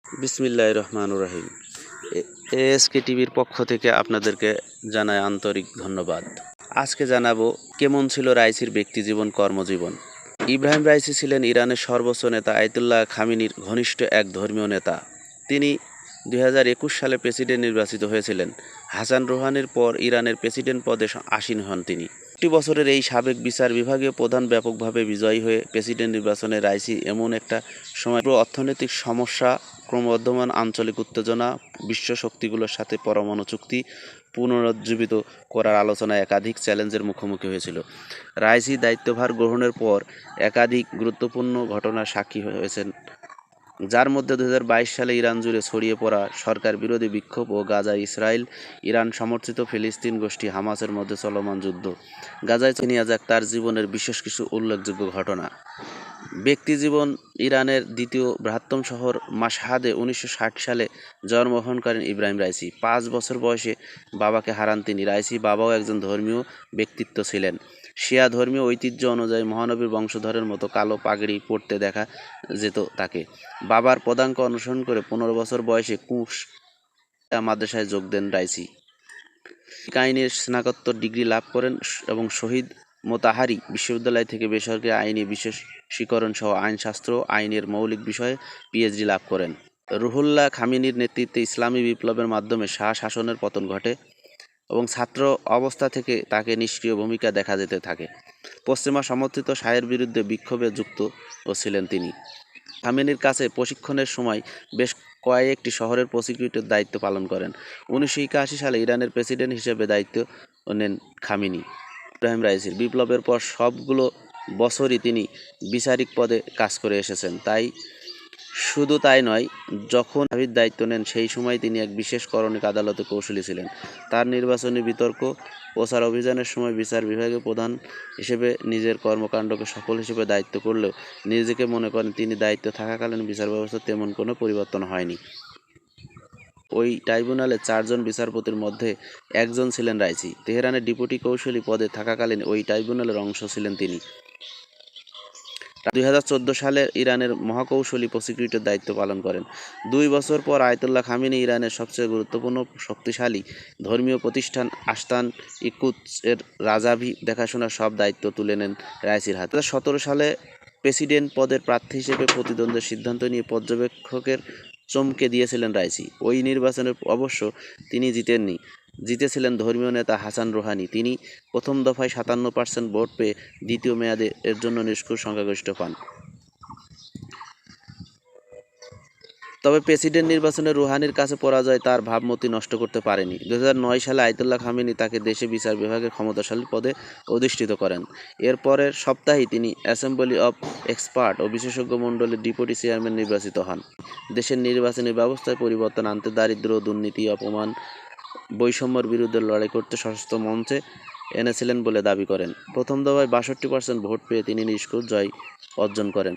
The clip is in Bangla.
বিসমিল্লাহির রহমানির রহিম। এএসকে টিভির পক্ষ থেকে আপনাদেরকে জানাই আন্তরিক ধন্যবাদ। আজকে জানাবো কেমন ছিল রাইসির ব্যক্তিজীবন, কর্মজীবন। ইব্রাহিম রাইসি ছিলেন ইরানের সর্বোচ্চ নেতা আয়াতুল্লাহ খামেনির ঘনিষ্ঠ এক ধর্মীয় নেতা। তিনি 2021 সালে প্রেসিডেন্ট নির্বাচিত হয়েছিলেন। হাসান রুহানির পর ইরানের প্রেসিডেন্ট পদে আসীন হন তিনি। 60 বছরের এই সাবেক বিচার বিভাগীয় প্রধান ব্যাপকভাবে বিজয়ী হয়ে প্রেসিডেন্ট নির্বাচনে রাইসি এমন একটা সময় অর্থনৈতিক সমস্যা, ক্রমবর্ধমান আঞ্চলিক উত্তেজনা, বিশ্ব শক্তিগুলোর সাথে পরমাণু চুক্তি পুনরুজ্জীবিত করার আলোচনায় একাধিক চ্যালেঞ্জের মুখোমুখি হয়েছিল। রাইসি দায়িত্বভার গ্রহণের পর একাধিক গুরুত্বপূর্ণ ঘটনার সাক্ষী হয়েছেন, যার মধ্যে 2022 সালে ইরান জুড়ে ছড়িয়ে পড়া সরকার বিরোধী বিক্ষোভ ও গাজায় ইসরায়েল ইরান সমর্থিত ফিলিস্তিন গোষ্ঠী হামাসের মধ্যে চলমান যুদ্ধ। গাজায় চিনিয়া যাক তার জীবনের বিশেষ কিছু উল্লেখযোগ্য ঘটনা। ব্যক্তিজীবন। ইরানের দ্বিতীয় বৃহত্তম শহর মাশহাদে 1960 সালে জন্মগ্রহণ করেন ইব্রাহিম রাইসি। 5 বছর বয়সে বাবাকে হারান তিনি। রাইসি বাবাও একজন ধর্মীয় ব্যক্তিত্ব ছিলেন। শিয়া ধর্মীয় ঐতিহ্য অনুযায়ী মহানবীর বংশধরের মতো কালো পাগড়ি পরতে দেখা যেত তাকে। বাবার পদাঙ্ক অনুসরণ করে 15 বছর বয়সে কুশ মাদ্রাসায় যোগ দেন রাইসি। আইনের স্নাতকোত্তর ডিগ্রি লাভ করেন এবং শহীদ মোতাহারি বিশ্ববিদ্যালয় থেকে বেসরকারি আইনে বিশেষীকরণ সহ আইনশাস্ত্র আইনের মৌলিক বিষয়ে পিএইচডি লাভ করেন। রুহুল্লাহ খামেনির নেতৃত্বে ইসলামী বিপ্লবের মাধ্যমে শাহ শাসনের পতন ঘটে এবং ছাত্র অবস্থা থেকে তাকে নিষ্ক্রিয় ভূমিকা দেখা যেতে থাকে। পশ্চিমা সমর্থিত শাহের বিরুদ্ধে বিক্ষোভে যুক্ত ছিলেন তিনি। খামেনির কাছে প্রশিক্ষণের সময় বেশ কয়েকটি শহরের প্রসিকিউটর দায়িত্ব পালন করেন। 1981 সালে ইরানের প্রেসিডেন্ট হিসেবে দায়িত্ব নেন খামেনি। ইব্রাহিম রাইসির বিপ্লবের পর সবগুলো বছরই তিনি বিচারিক পদে কাজ করে এসেছেন। শুধু তাই নয়, যখন দাবির দায়িত্ব নেন সেই সময় তিনি এক বিশেষ করণিক আদালতে কৌঁসুলি ছিলেন। তার নির্বাচনী বিতর্ক প্রচার অভিযানের সময় বিচার বিভাগের প্রধান হিসেবে নিজের কর্মকাণ্ডকে সফল হিসেবে দায়িত্ব করলেও নিজেকে মনে করেন তিনি দায়িত্ব থাকাকালীন বিচার ব্যবস্থার তেমন কোনো পরিবর্তন হয়নি। ওই ট্রাইব্যুনালে 4 জন বিচারপতির মধ্যে একজন ছিলেন রাইসি। তেহরানের ডেপুটি কৌঁসুলি পদে থাকাকালীন ওই ট্রাইব্যুনালের অংশ ছিলেন তিনি। 2014 সালে ইরানের মহাকৌশলী প্রসিকিউটর দায়িত্ব পালন করেন। 2 বছর পর আয়াতুল্লাহ খামেনি ইরানের সবচেয়ে গুরুত্বপূর্ণ শক্তিশালী ধর্মীয় প্রতিষ্ঠান আস্তান ইকুদস এর রাজাভি দেখাশোনার সব দায়িত্ব তুলে নেন রাইসির হাতে। 2017 সালে প্রেসিডেন্ট পদের প্রার্থী হিসেবে প্রতিদ্বন্দ্বের সিদ্ধান্ত নিয়ে পর্যবেক্ষকের চমকে দিয়েছিলেন রাইসি। ওই নির্বাচনে অবশ্য তিনি জিতেছিলেন ধর্মীয় নেতা হাসান রুহানি। তিনি প্রথম দফায় 57% ভোট পেয়ে দ্বিতীয় মেয়াদে এর জন্য নিষ্ঠুর সংখ্যাগরিষ্ঠ পান। তবে প্রেসিডেন্ট নির্বাচনে রুহানির কাছে পরাজয় তার ভাবমূর্তি নষ্ট করতে পারেনি। 2009 সালে আয়াতুল্লাহ খামেনি তাকে দেশে বিচার বিভাগের ক্ষমতাশালী পদে অধিষ্ঠিত করেন। এর পরের সপ্তাহেই তিনি অ্যাসেম্বলি অব এক্সপার্ট ও বিশেষজ্ঞ মণ্ডলীর ডেপুটি চেয়ারম্যান নির্বাচিত হন। দেশের নির্বাচনী ব্যবস্থায় পরিবর্তন আনতে, দারিদ্র্য, দুর্নীতি, অপমান, বৈষম্যের বিরুদ্ধে লড়াই করতে সশস্ত্র মঞ্চে এনেছিলেন বলে দাবি করেন। প্রথম দফায় 62% ভোট পেয়ে তিনি নিষ্ঠুর জয় অর্জন করেন।